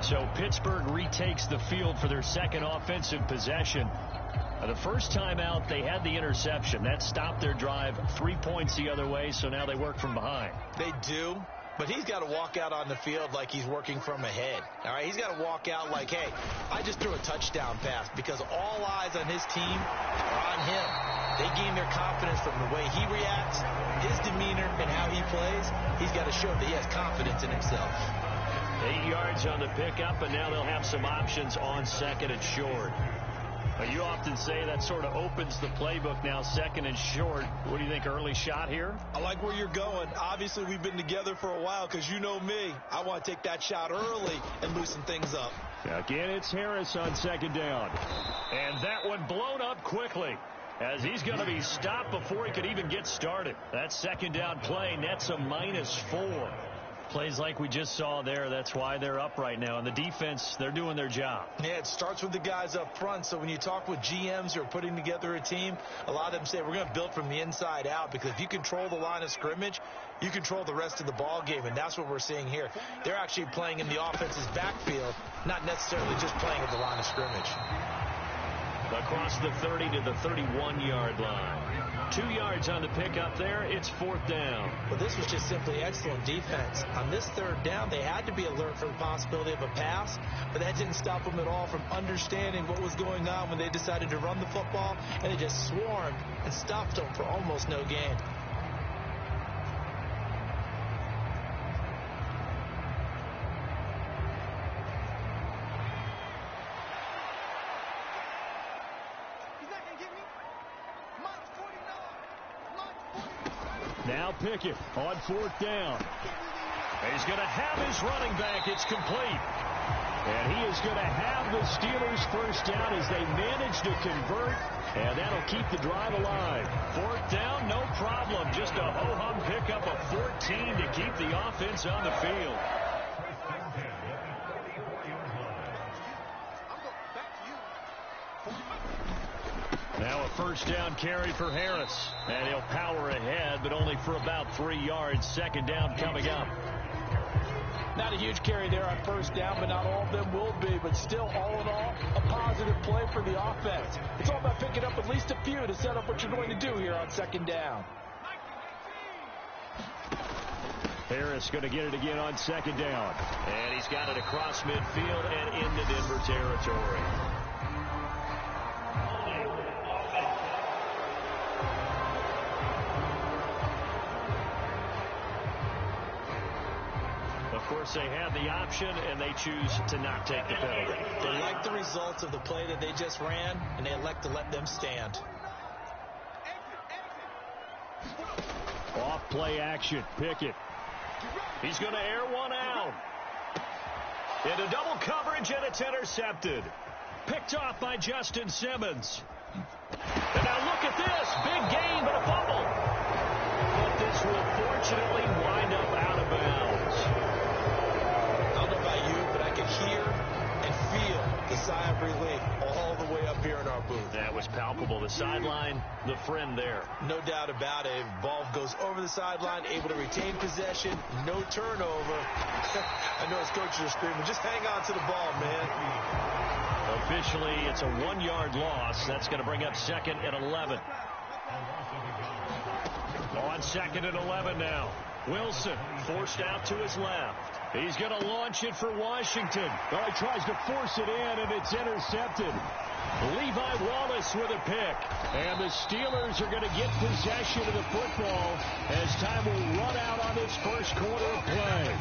So Pittsburgh retakes the field for their second offensive possession. The first time out, they had the interception. That stopped their drive 3 points the other way, so now they work from behind. They do, but he's got to walk out on the field like he's working from ahead. All right, he's got to walk out like, hey, I just threw a touchdown pass, because all eyes on his team are on him. They gain their confidence from the way he reacts, his demeanor, and how he plays. He's got to show that he has confidence in himself. 8 yards on the pickup, and now they'll have some options on second and short. You often say that sort of opens the playbook now, second and short. What do you think, early shot here? I like where you're going. Obviously, we've been together for a while, because you know me. I want to take that shot early and loosen things up. Again, it's Harris on second down. And that one blown up quickly, as he's going to be stopped before he could even get started. That second down play nets a -4. Plays like we just saw there, that's why they're up right now. And the defense, they're doing their job. Yeah, it starts with the guys up front. So when you talk with GMs who are putting together a team, a lot of them say we're going to build from the inside out, because if you control the line of scrimmage, you control the rest of the ball game, and that's what we're seeing here. They're actually playing in the offense's backfield, not necessarily just playing at the line of scrimmage. Across the 30 to the 31-yard line. 2 yards on the pickup there. It's 4th down. Well, this was just simply excellent defense. On this 3rd down, they had to be alert for the possibility of a pass, but that didn't stop them at all from understanding what was going on when they decided to run the football, and they just swarmed and stopped them for almost no gain. Now Pickett on 4th down. He's going to have his running back. It's complete. And he is going to have the Steelers' first down as they manage to convert. And that'll keep the drive alive. 4th down, no problem. Just a ho-hum pickup of 14 to keep the offense on the field. Now a first down carry for Harris. And he'll power ahead, but only for about 3 yards. Second down coming up. Not a huge carry there on first down, but not all of them will be. But still, all in all, a positive play for the offense. It's all about picking up at least a few to set up what you're going to do here on second down. Harris going to get it again on second down. And he's got it across midfield and into Denver territory. Of course, they have the option, and they choose to not take the penalty. They like the results of the play that they just ran, and they elect to let them stand. Off play action. Pickett. He's going to air one out. Into double coverage, and it's intercepted. Picked off by Justin Simmons. And now look at this. Big gain, but a fumble. But this will fortunately wind up out of bounds. I don't know about you, but I can hear and feel the sigh of relief all the way up here in our booth. That was palpable. The sideline, the friend there. No doubt about it. Ball goes over the sideline, able to retain possession, no turnover. I know his coaches are screaming, just hang on to the ball, man. Officially, it's a 1-yard loss. That's going to bring up second and 11. On second and 11 now. Wilson forced out to his left. He's going to launch it for Washington. Oh, he tries to force it in, and it's intercepted. Levi Wallace with a pick. And the Steelers are going to get possession of the football as time will run out on this first quarter of play.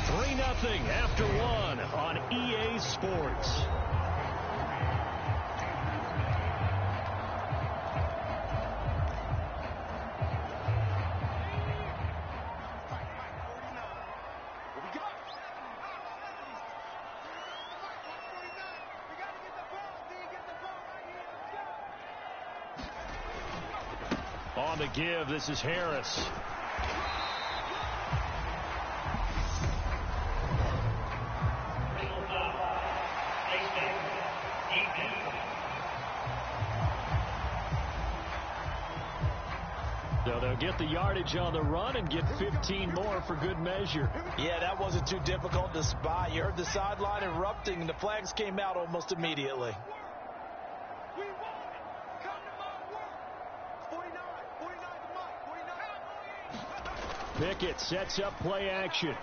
3-0 after 1 on EA Sports. On the give, this is Harris. So they'll get the yardage on the run and get 15 more for good measure. Yeah, that wasn't too difficult to spot. You heard the sideline erupting, and the flags came out almost immediately. Pickett sets up play action.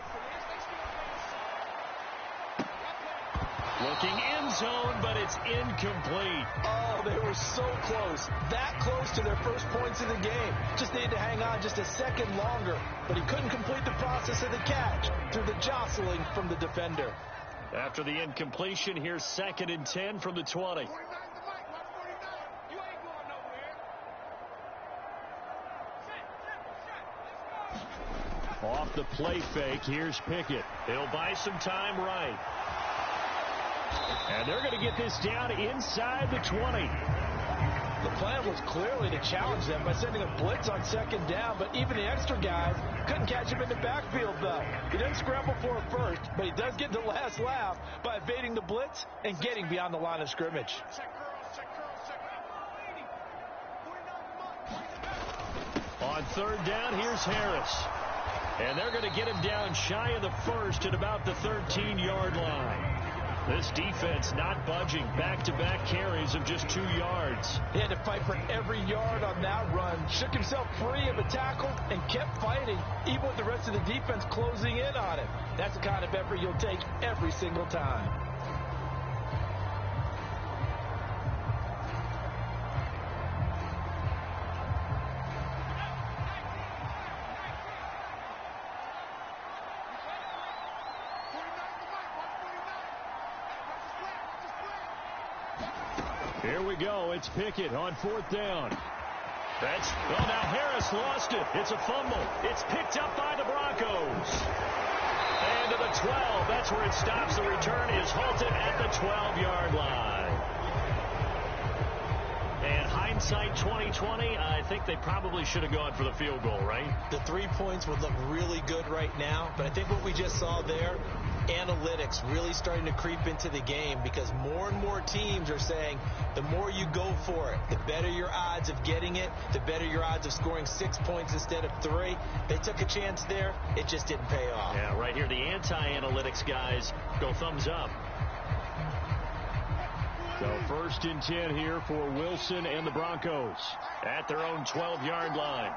Looking end zone, but it's incomplete. Oh, they were so close. That close to their first points of the game. Just needed to hang on just a second longer. But he couldn't complete the process of the catch through the jostling from the defender. After the incompletion, here's 2nd and 10 from the 20. Off the play fake, here's Pickett. He'll buy some time right. And they're going to get this down inside the 20. The plan was clearly to challenge them by sending a blitz on 2nd down, but even the extra guys couldn't catch him in the backfield, though. He didn't scramble for it first, but he does get the last laugh by evading the blitz and getting beyond the line of scrimmage. On 3rd down, here's Harris. And they're going to get him down shy of the 1st at about the 13-yard line. This defense not budging. Back-to-back carries of just 2 yards. He had to fight for every yard on that run. Shook himself free of a tackle and kept fighting, even with the rest of the defense closing in on him. That's the kind of effort you'll take every single time. Here we go. It's Pickett on 4th down. Now Harris lost it. It's a fumble. It's picked up by the Broncos. And to the 12. That's where it stops. The return is halted at the 12-yard line. And hindsight 2020, I think they probably should have gone for the field goal, right? The 3 points would look really good right now, but I think what we just saw there, analytics really starting to creep into the game, because more and more teams are saying the more you go for it, the better your odds of getting it, the better your odds of scoring 6 points instead of 3. They took a chance there. It just didn't pay off. Yeah, right here, the anti-analytics guys go thumbs up. So 1st and 10 here for Wilson and the Broncos at their own 12-yard line.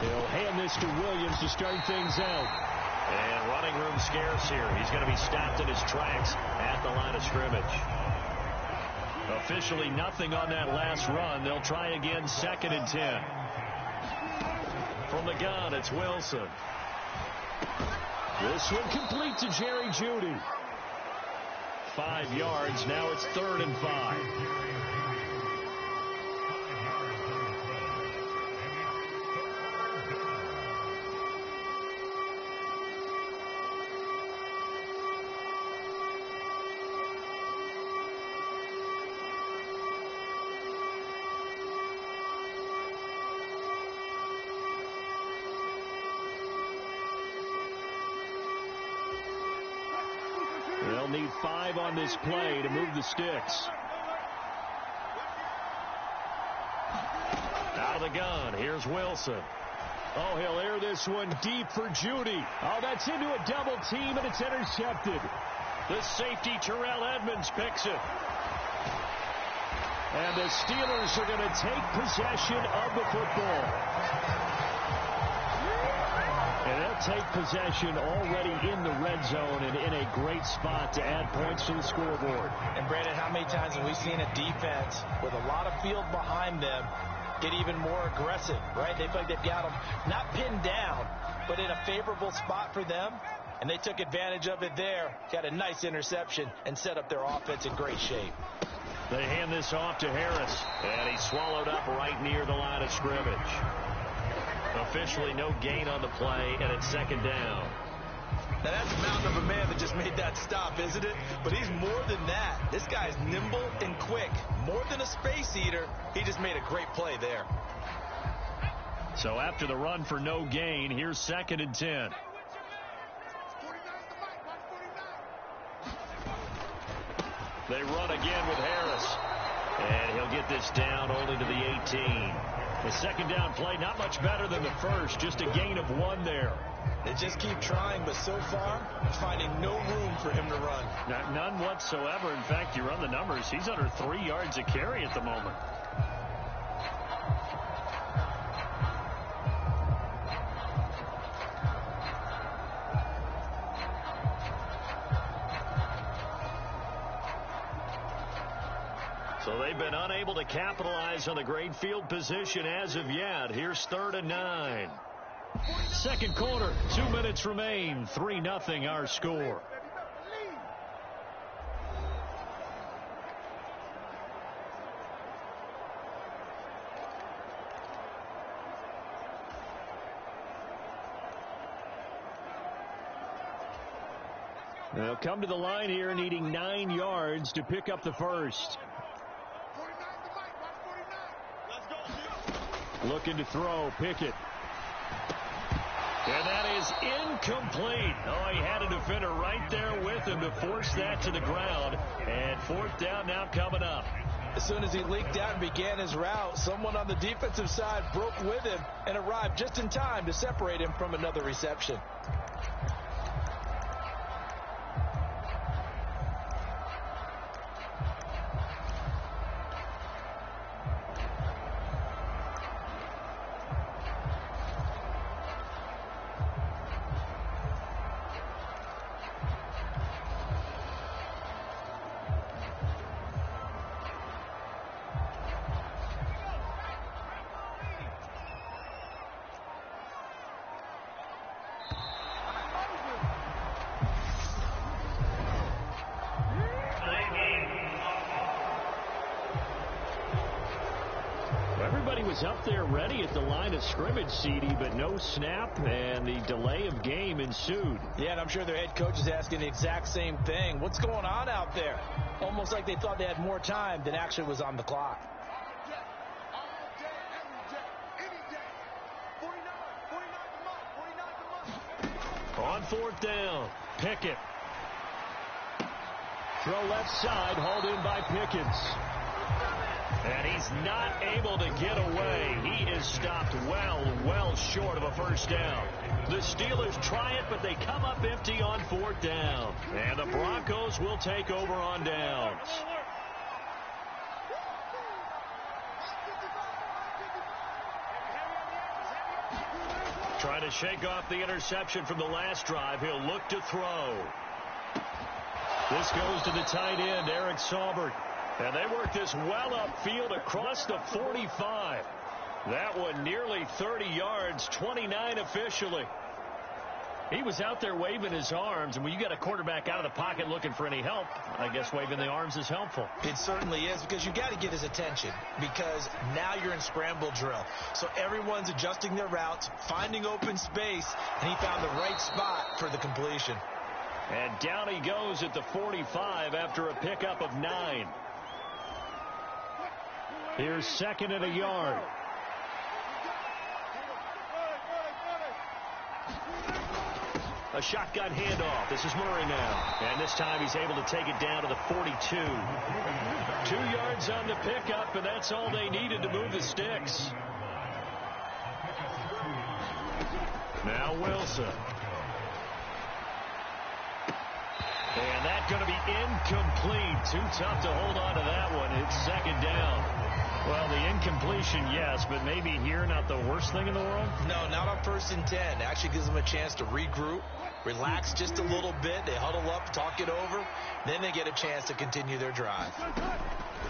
He'll hand this to Williams to start things out. And running room scarce here. He's going to be stopped in his tracks at the line of scrimmage. Officially nothing on that last run. They'll try again 2nd and 10. From the gun, it's Wilson. This one complete to Jerry Jeudy. 5 yards. Now it's 3rd and 5. They'll need 5 on this play to move the sticks. Out of the gun, here's Wilson. Oh, he'll air this one deep for Jeudy. Oh, that's into a double team, and it's intercepted. The safety, Terrell Edmonds, picks it. And the Steelers are going to take possession of the football. And they'll take possession already in the red zone and in a great spot to add points to the scoreboard. And, Brandon, how many times have we seen a defense with a lot of field behind them get even more aggressive, right? They feel like they've got them not pinned down, but in a favorable spot for them. And they took advantage of it there, got a nice interception, and set up their offense in great shape. They hand this off to Harris, and he's swallowed up right near the line of scrimmage. Officially no gain on the play, and it's 2nd down. Now that's a mountain of a man that just made that stop, isn't it? But he's more than that. This guy's nimble and quick. More than a space eater, he just made a great play there. So after the run for no gain, here's 2nd and 10. They run again with Harris. And he'll get this down only to the 18. The second down play, not much better than the first, just a gain of 1 there. They just keep trying, but so far, finding no room for him to run. None whatsoever. In fact, you run the numbers, he's under 3 yards a carry at the moment. So they've been unable to capitalize on the great field position as of yet. Here's 3rd and 9. Second quarter, 2 minutes remain. 3-0 our score. They'll come to the line here needing 9 yards to pick up the first. Looking to throw, Pickett. And that is incomplete. Oh, he had a defender right there with him to force that to the ground. And 4th down now coming up. As soon as he leaked out and began his route, someone on the defensive side broke with him and arrived just in time to separate him from another reception. Up there ready at the line of scrimmage, CD, but no snap, and the delay of game ensued. Yeah, and I'm sure their head coach is asking the exact same thing. What's going on out there? Almost like they thought they had more time than actually was on the clock. On 4th down, Pickett. Throw left side, hauled in by Pickens. And he's not able to get away. He is stopped well short of a first down. The Steelers try it, but they come up empty on 4th down. And the Broncos will take over on downs. Trying to shake off the interception from the last drive. He'll look to throw. This goes to the tight end, Eric Saubert. And they work this well upfield across the 45. That one nearly 30 yards, 29 officially. He was out there waving his arms, and when you got a quarterback out of the pocket looking for any help, I guess waving the arms is helpful. It certainly is, because you got to get his attention, because now you're in scramble drill. So everyone's adjusting their routes, finding open space, and he found the right spot for the completion. And down he goes at the 45 after a pickup of 9. Here's 2nd and a yard. A shotgun handoff. This is Murray now. And this time he's able to take it down to the 42. 2 yards on the pickup, and that's all they needed to move the sticks. Now Wilson. And that's going to be incomplete. Too tough to hold on to that one. It's 2nd down. Well, the incompletion, yes, but maybe here not the worst thing in the world? No, not on 1st and 10. It actually gives them a chance to regroup, relax just a little bit. They huddle up, talk it over. Then they get a chance to continue their drive.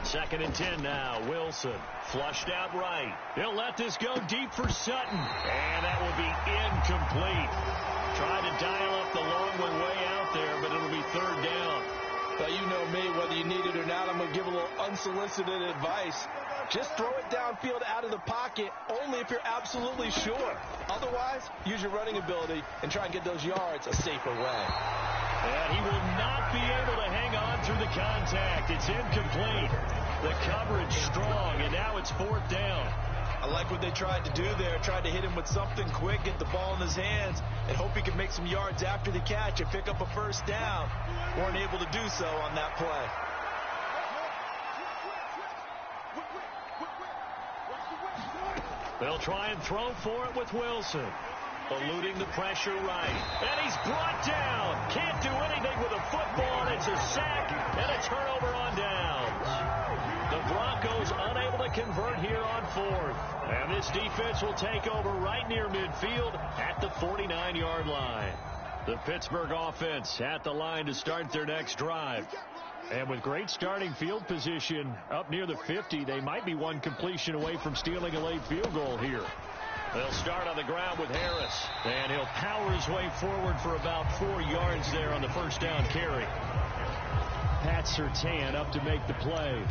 2nd and 10 now. Wilson flushed out right. He'll let this go deep for Sutton. And that will be incomplete. Tried to dial up the long one way out there, but it'll be 3rd down. Well, you know me, whether you need it or not, I'm going to give a little unsolicited advice. Just throw it downfield out of the pocket only if you're absolutely sure. Otherwise, use your running ability and try and get those yards a safer way. And he will not be able to hang on through the contact. It's incomplete. The coverage strong, and now it's 4th down. I like what they tried to do there. Tried to hit him with something quick, get the ball in his hands, and hope he could make some yards after the catch and pick up a 1st down. Weren't able to do so on that play. They'll try and throw for it with Wilson. Eluding the pressure right. And he's brought down. Can't do anything with a football. It's a sack and a turnover on downs. The Broncos unable to convert here on fourth. And this defense will take over right near midfield at the 49-yard line. The Pittsburgh offense at the line to start their next drive. And with great starting field position up near the 50, they might be one completion away from stealing a late field goal here. They'll start on the ground with Harris. And he'll power his way forward for about 4 yards there on the first down carry. Pat Surtain up to make the play.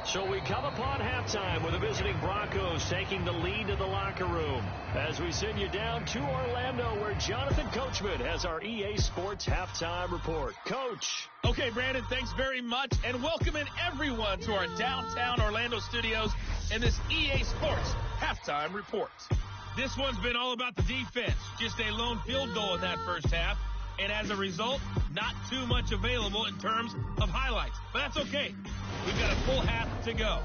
So we come upon halftime with the visiting Broncos taking the lead to the locker room as we send you down to Orlando where Jonathan Coachman has our EA Sports halftime report. Coach. Okay, Brandon, thanks very much, and welcoming everyone to our downtown Orlando studios in this EA Sports halftime report. This one's been all about the defense. Just a lone field goal in that first half, and as a result, not too much available in terms of highlights. But that's okay. We've got a full half to go.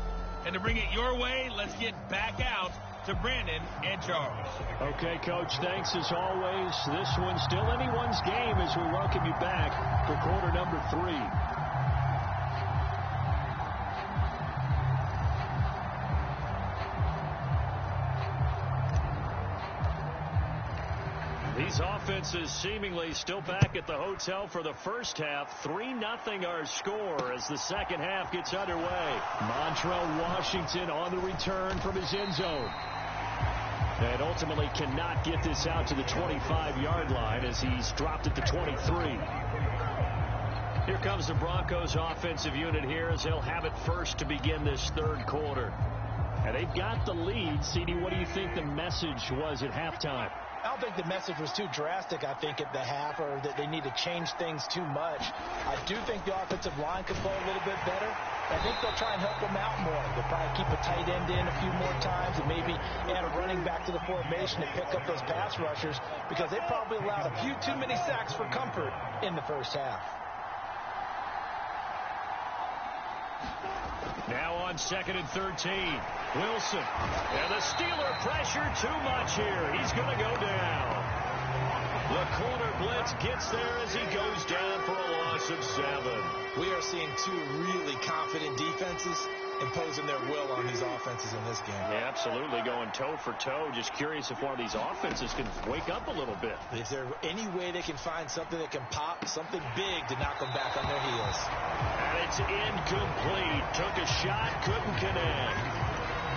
And to bring it your way, let's get back out to Brandon and Charles. Okay, Coach, thanks as always. This one's still anyone's game as we welcome you back for quarter number 3. These offenses seemingly still back at the hotel for the first half. 3-0 our score as the second half gets underway. Montrell Washington on the return from his end zone. And ultimately cannot get this out to the 25-yard line as he's dropped at the 23. Here comes the Broncos offensive unit here as they'll have it first to begin this third quarter. And they've got the lead. CD, what do you think the message was at halftime? I don't think the message was too drastic, I think, at the half, or that they need to change things too much. I do think the offensive line could play a little bit better. I think they'll try and help them out more. They'll probably keep a tight end in a few more times and maybe add a running back to the formation to pick up those pass rushers because they probably allowed a few too many sacks for comfort in the first half. Now on 2nd and 13. Wilson. And the Steeler pressure too much here. He's going to go down. The corner blitz gets there as he goes down for a loss of 7. We are seeing two really confident defenses imposing their will on these offenses in this game. Yeah, absolutely. Going toe for toe. Just curious if one of these offenses can wake up a little bit. Is there any way they can find something that can pop, something big to knock them back on their heels? And it's incomplete. Took a shot, couldn't connect.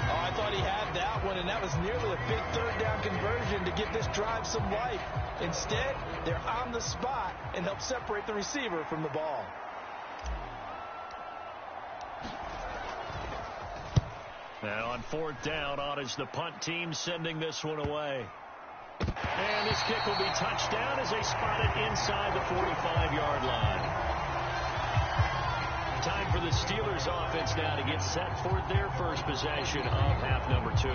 Oh, I thought he had that one, and that was nearly a big third down conversion to give this drive some life. Instead, they're on the spot and help separate the receiver from the ball. Now on 4th down, on is the punt team sending this one away. And this kick will be touchdown as they spot it inside the 45-yard line. Time for the Steelers offense now to get set for their first possession of half number 2.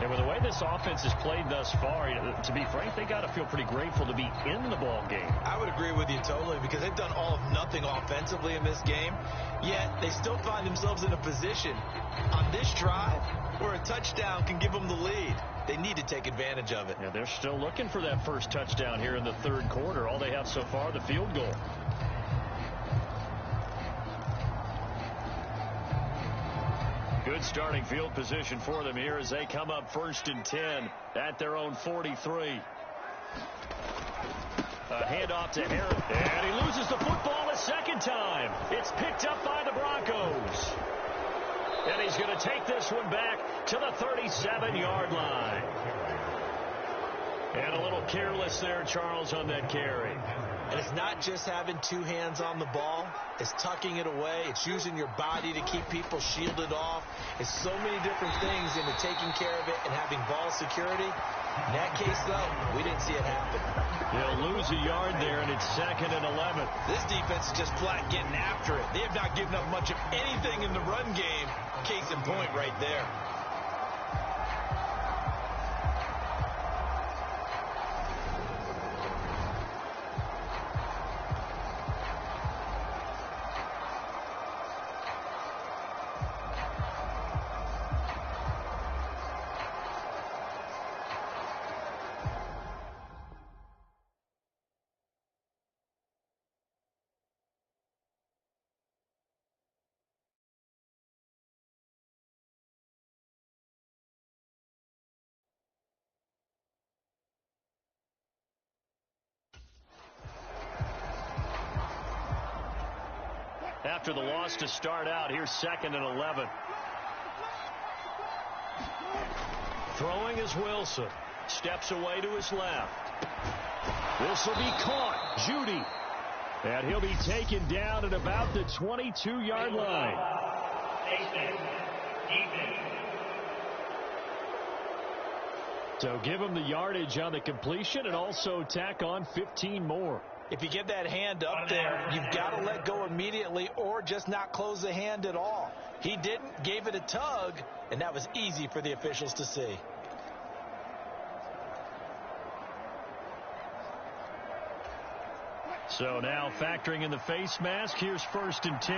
And with the way this offense has played thus far, to be frank, they got to feel pretty grateful to be in the ball game. I would agree with you totally because they've done all of nothing offensively in this game, yet they still find themselves in a position on this drive where a touchdown can give them the lead. They need to take advantage of it. Yeah, they're still looking for that first touchdown here in the third quarter. All they have so far, the field goal. Good starting field position for them here as they come up 1st and 10 at their own 43. A handoff to Harris. And he loses the football a second time. It's picked up by the Broncos. And he's going to take this one back to the 37-yard line. And a little careless there, Charles, on that carry. And it's not just having two hands on the ball. It's tucking it away. It's using your body to keep people shielded off. It's so many different things into taking care of it and having ball security. In that case, though, we didn't see it happen. They'll lose a yard there, and it's 2nd and 11. This defense is just flat getting after it. They have not given up much of anything in the run game. Case in point right there. after the loss to start out. Here's 2nd and 11. Throwing is Wilson. Steps away to his left. This will be caught. Judy. And he'll be taken down at about the 22-yard line. So give him the yardage on the completion and also tack on 15 more. If you get that hand up there, you've got to let go immediately or just not close the hand at all. He didn't, gave it a tug, and that was easy for the officials to see. So now factoring in the face mask, here's 1st and 10.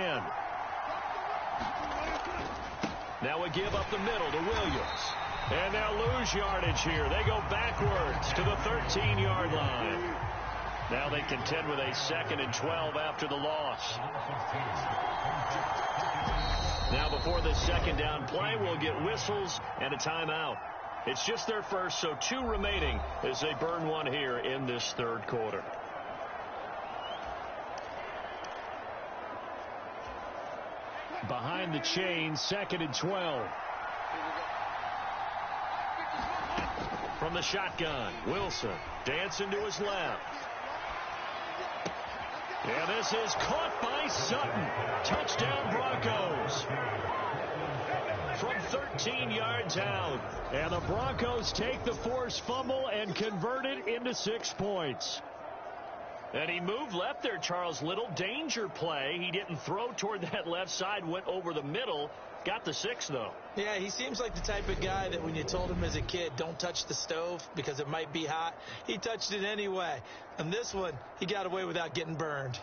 Now a give up the middle to Williams. And they'll lose yardage here. They go backwards to the 13-yard line. Now they contend with a 2nd and 12 after the loss. Now before the 2nd down play, we'll get whistles and a timeout. It's just their first, so 2 remaining as they burn one here in this 3rd quarter. Behind the chain, 2nd and 12. From the shotgun, Wilson dancing to his left. Yeah, this is caught by Sutton. Touchdown Broncos. From 13 yards out. And the Broncos take the forced fumble and convert it into 6 points. And he moved left there, Charles. Little danger play. He didn't throw toward that left side, went over the middle. Got the 6, though. Yeah, he seems like the type of guy that when you told him as a kid, don't touch the stove because it might be hot, he touched it anyway. And this one, he got away without getting burned.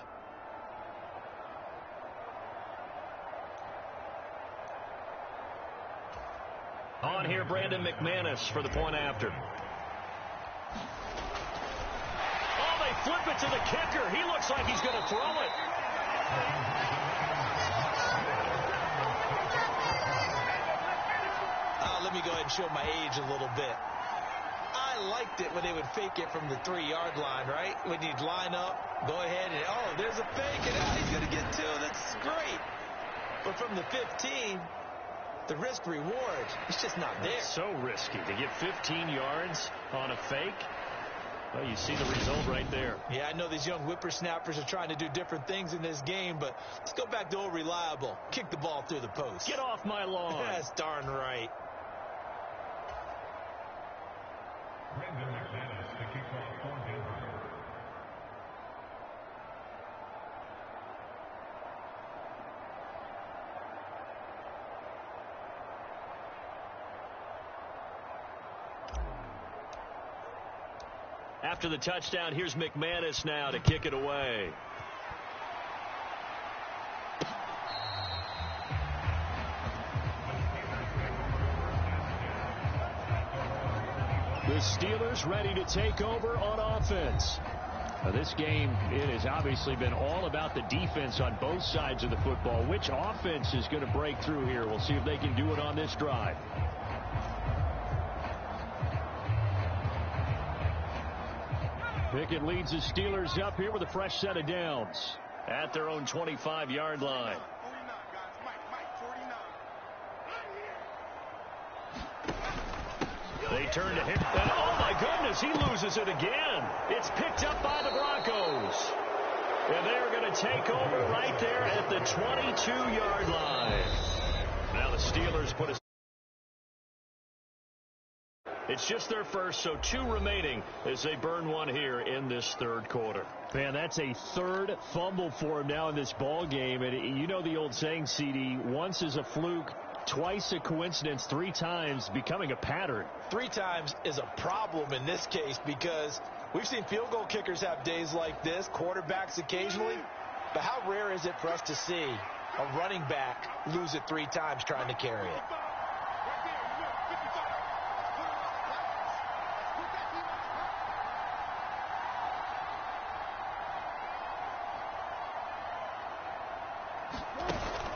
On here, Brandon McManus for the point after. Flip it to the kicker. He looks like he's going to throw it. Let me go ahead and show my age a little bit. I liked it when they would fake it from the 3-yard line, right? When you'd line up, go ahead and, oh, there's a fake, and he's going to get 2. That's great. But from the 15, the risk reward, it's just not there. It's so risky to get 15 yards on a fake. Well, you see the result right there. Yeah, I know these young whippersnappers are trying to do different things in this game, but let's go back to old reliable. Kick the ball through the post. Get off my lawn. That's darn right. After the touchdown, here's McManus now to kick it away. The Steelers ready to take over on offense. Now, this game, it has obviously been all about the defense on both sides of the football. Which offense is going to break through here? We'll see if they can do it on this drive. Pickett leads the Steelers up here with a fresh set of downs at their own 25-yard line. They turn to him, and oh my goodness, he loses it again. It's picked up by the Broncos. And they're going to take over right there at the 22-yard line. Now the Steelers put a... It's just their first, so 2 remaining as they burn one here in this 3rd quarter. Man, that's a 3rd fumble for him now in this ball game. And you know the old saying, CD, once is a fluke, twice a coincidence, 3 times becoming a pattern. 3 times is a problem in this case because we've seen field goal kickers have days like this, quarterbacks occasionally. But how rare is it for us to see a running back lose it 3 times trying to carry it?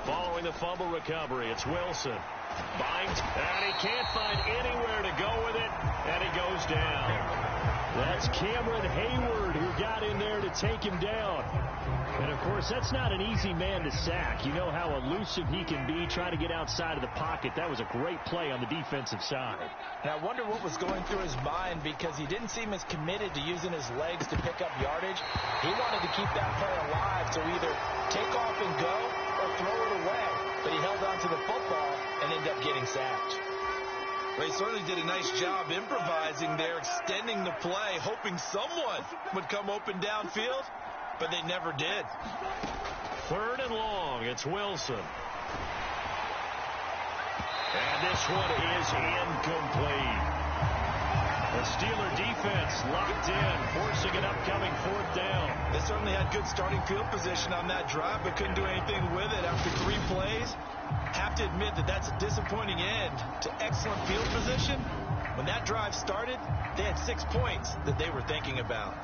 Following the fumble recovery, it's Wilson. Binds, and he can't find anywhere to go with it, and he goes down. That's Cameron Hayward who got in there to take him down. And, of course, that's not an easy man to sack. You know how elusive he can be trying to get outside of the pocket. That was a great play on the defensive side. And I wonder what was going through his mind, because he didn't seem as committed to using his legs to pick up yardage. He wanted to keep that play alive, so either take off and go or throw it away. But he held on to the football and ended up getting sacked. Well, he certainly did a nice job improvising there, extending the play, hoping someone would come open downfield, but they never did. 3rd and long. It's Wilson. And this one is incomplete. The Steeler defense locked in, forcing an upcoming 4th down. They certainly had good starting field position on that drive, but couldn't do anything with it after 3 plays. Have to admit that that's a disappointing end to excellent field position. When that drive started, they had 6 points that they were thinking about.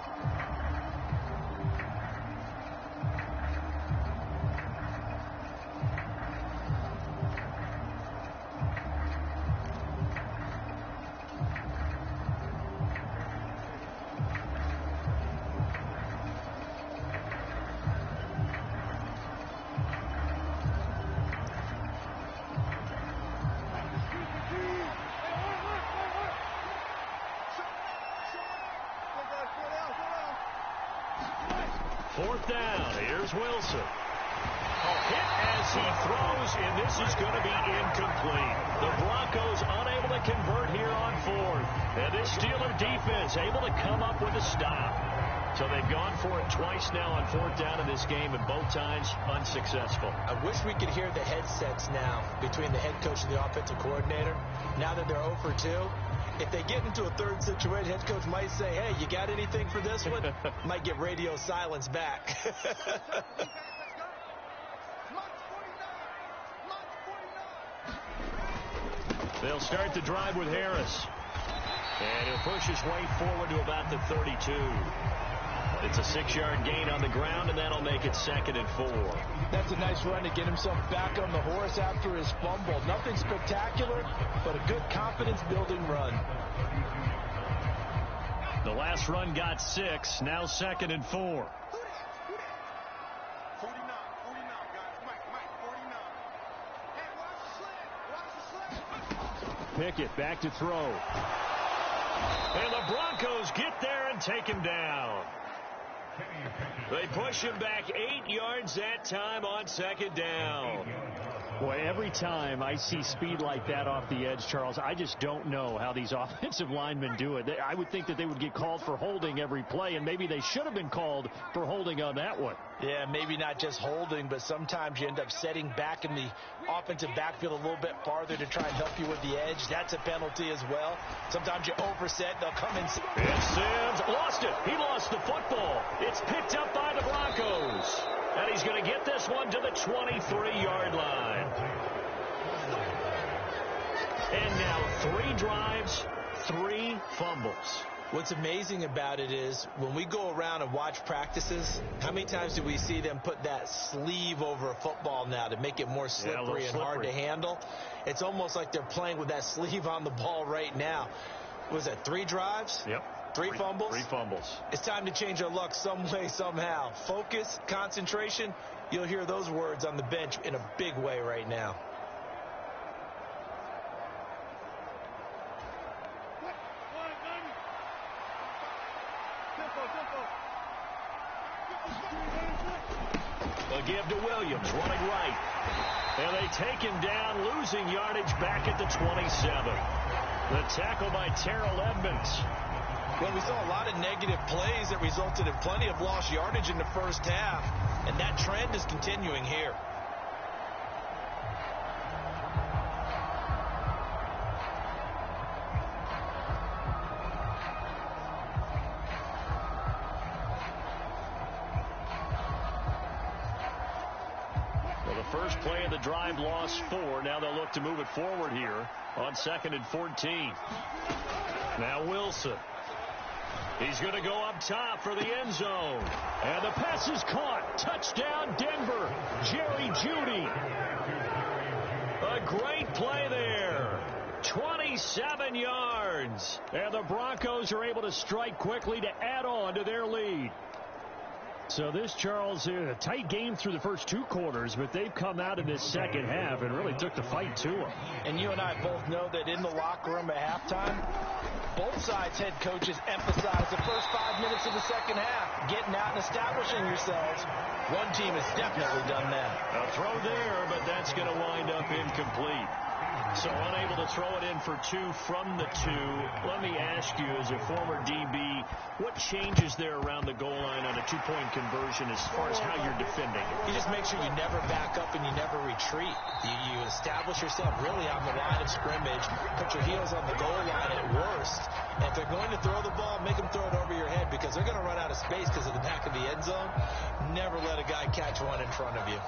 Fourth down. Here's Wilson. A hit as he throws, and this is going to be incomplete. The Broncos unable to convert here on 4th. And this Steeler defense able to come up with a stop. So they've gone for it twice now on 4th down in this game, and both times unsuccessful. I wish we could hear the headsets now between the head coach and the offensive coordinator. Now that they're 0 for 2. If they get into a 3rd situation, head coach might say, hey, you got anything for this one? Might get radio silence back. They'll start the drive with Harris. And he'll push his way forward to about the 32. It's a 6-yard gain on the ground, and that'll make it 2nd and 4. That's a nice run to get himself back on the horse after his fumble. Nothing spectacular, but a good confidence-building run. The last run got 6. Now 2nd and 4. 49, guys. Mike, 49. Hey, watch the slant. Pickett back to throw. And the Broncos get there and take him down. They push him back 8 yards that time on 2nd down. Boy, every time I see speed like that off the edge, Charles, I just don't know how these offensive linemen do it. I would think that they would get called for holding every play, and maybe they should have been called for holding on that one. Yeah, maybe not just holding, but sometimes you end up setting back in the offensive backfield a little bit farther to try and help you with the edge. That's a penalty as well. Sometimes you overset, they'll come in. And Sims lost it. He lost the football. It's picked up by the Broncos. And he's going to get this one to the 23-yard line. And now 3 drives, 3 fumbles. What's amazing about it is when we go around and watch practices, how many times do we see them put that sleeve over a football now to make it more slippery and hard to handle? It's almost like they're playing with that sleeve on the ball right now. Was that 3 drives? Yep. 3 fumbles? 3 fumbles. It's time to change our luck some way, somehow. Focus, concentration. You'll hear those words on the bench in a big way right now. They'll give to Williams, running right. And they take him down, losing yardage back at the 27. The tackle by Terrell Edmonds. Well, we saw a lot of negative plays that resulted in plenty of lost yardage in the first half, and that trend is continuing here. Well, the first play of the drive lost 4. Now they'll look to move it forward here on 2nd and 14. Now Wilson. He's going to go up top for the end zone. And the pass is caught. Touchdown, Denver. Jerry Jeudy. A great play there. 27 27 yards. And the Broncos are able to strike quickly to add on to their lead. So this, Charles, a tight game through the first 2 quarters, but they've come out in this second half and really took the fight to them. And you and I both know that in the locker room at halftime, both sides' head coaches emphasize the first 5 minutes of the second half, getting out and establishing yourselves. One team has definitely done that. A throw there, but that's going to wind up incomplete. So unable to throw it in for 2 from the 2. Let me ask you, as a former DB, what changes there around the goal line on a 2-point conversion as far as how you're defending? You just make sure you never back up and you never retreat. You establish yourself really on the line of scrimmage, put your heels on the goal line at worst. And if they're going to throw the ball, make them throw it over your head because they're going to run out of space because of the back of the end zone. Never let a guy catch one in front of you.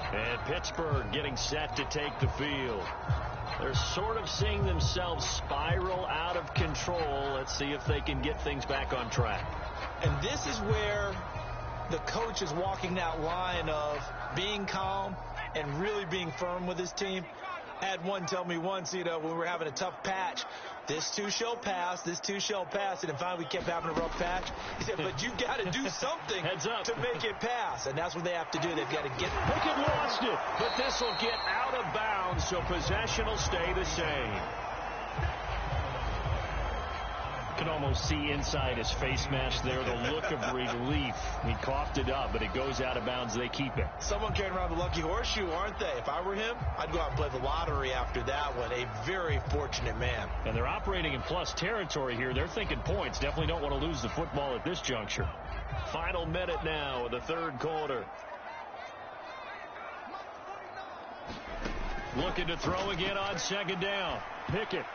And Pittsburgh getting set to take the field. They're sort of seeing themselves spiral out of control. Let's see if they can get things back on track. And this is where the coach is walking that line of being calm and really being firm with his team. I had one tell me once, when we were having a tough patch, this too shall pass, this too shall pass. And finally we kept having a rough patch. He said, but you got to do something to make it pass. And that's what they have to do. They've got to get. Pickett lost it, but this will get out of bounds, so possession will stay the same. You can almost see inside his face mask there the look of relief. He coughed it up, but it goes out of bounds. They keep it. Someone carrying around the lucky horseshoe, aren't they? If I were him, I'd go out and play the lottery after that one. A very fortunate man. And they're operating in plus territory here. They're thinking points. Definitely don't want to lose the football at this juncture. Final minute now of the third quarter. Looking to throw again on second down. Pickett.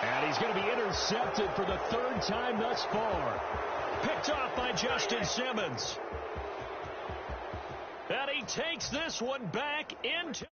And he's going to be intercepted for the 3rd time thus far. Picked off by Justin Simmons. And he takes this one back into...